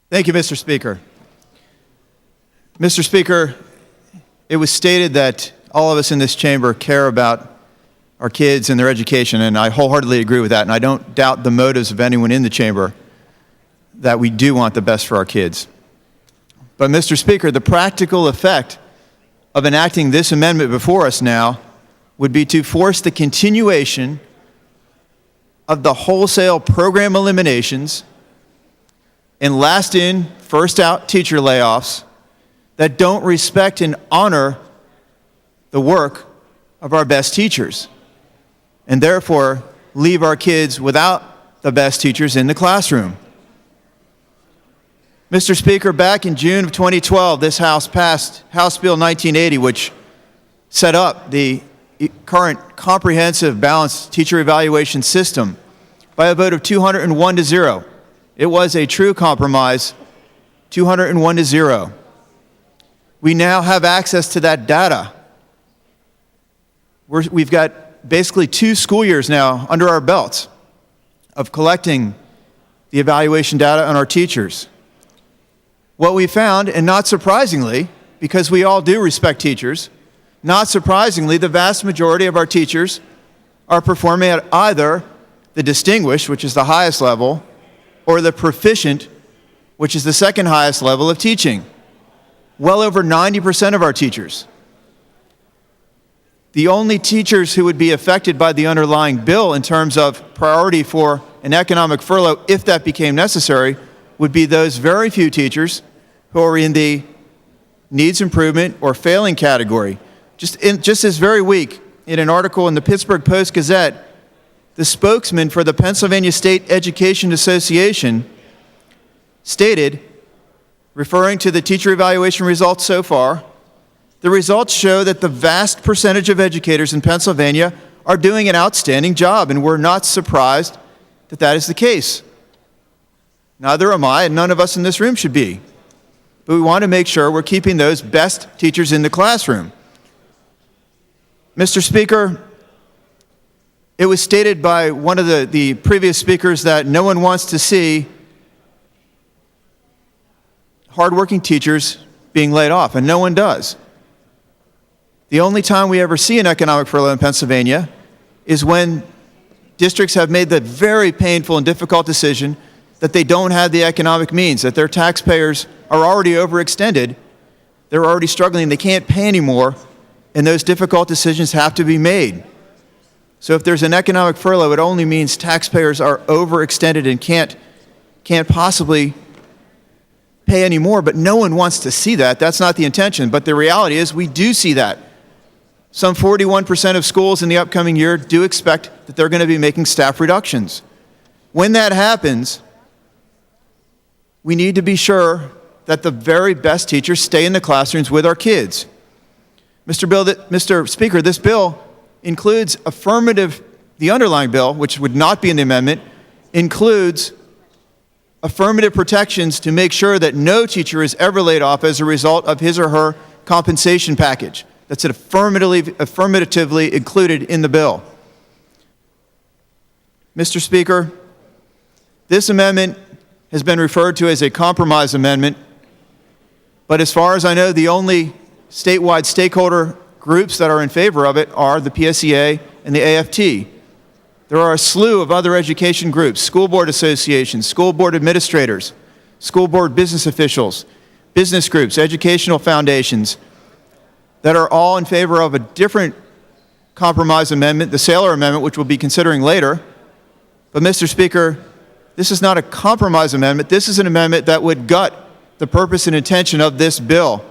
Thank you, Mr. Speaker. Mr. Speaker, it was stated that all of us in this chamber care about our kids and their education, and I wholeheartedly agree with that, and I don't doubt the motives of anyone in the chamber that we do want the best for our kids. But, Mr. Speaker, the practical effect of enacting this amendment before us now would be to force the continuation of the wholesale program eliminations and last in, first out teacher layoffs that don't respect and honor the work of our best teachers, and therefore leave our kids without the best teachers in the classroom. Mr. Speaker, back in June of 2012, this House passed House Bill 1980, which set up the current comprehensive balanced teacher evaluation system by a vote of 201 to 0. It was a true compromise, 201 to 0. We now have access to that data. We've got basically 2 school years now under our belts of collecting the evaluation data on our teachers. What we found, and not surprisingly, because we all do respect teachers, not surprisingly, the vast majority of our teachers are performing at either the distinguished, which is the highest level, or the proficient, which is the second highest level of teaching. Well over 90% of our teachers. The only teachers who would be affected by the underlying bill in terms of priority for an economic furlough, if that became necessary, would be those very few teachers who are in the needs improvement or failing category. Just this very week, in an article in the Pittsburgh Post-Gazette, the spokesman for the Pennsylvania State Education Association stated, referring to the teacher evaluation results so far, the results show that the vast percentage of educators in Pennsylvania are doing an outstanding job, and we're not surprised that that is the case. Neither am I, and none of us in this room should be. But we want to make sure we're keeping those best teachers in the classroom. Mr. Speaker, it was stated by one of the previous speakers that no one wants to see hardworking teachers being laid off, and no one does. The only time we ever see an economic furlough in Pennsylvania is when districts have made the very painful and difficult decision that they don't have the economic means, that their taxpayers are already overextended, they're already struggling, they can't pay anymore, and those difficult decisions have to be made. So if there's an economic furlough, it only means taxpayers are overextended and can't possibly pay any more, but no one wants to see that. That's not the intention, but the reality is we do see that. Some 41% of schools in the upcoming year do expect that they're going to be making staff reductions. When that happens, we need to be sure that the very best teachers stay in the classrooms with our kids. Mr. Speaker, this bill includes the underlying bill, which would not be in the amendment, includes affirmative protections to make sure that no teacher is ever laid off as a result of his or her compensation package. That's affirmatively included in the bill. Mr. Speaker, this amendment has been referred to as a compromise amendment, but as far as I know, the only statewide stakeholder groups that are in favor of it are the PSEA and the AFT. There are a slew of other education groups, school board associations, school board administrators, school board business officials, business groups, educational foundations, that are all in favor of a different compromise amendment, the Saylor Amendment, which we'll be considering later. But, Mr. Speaker, this is not a compromise amendment. This is an amendment that would gut the purpose and intention of this bill.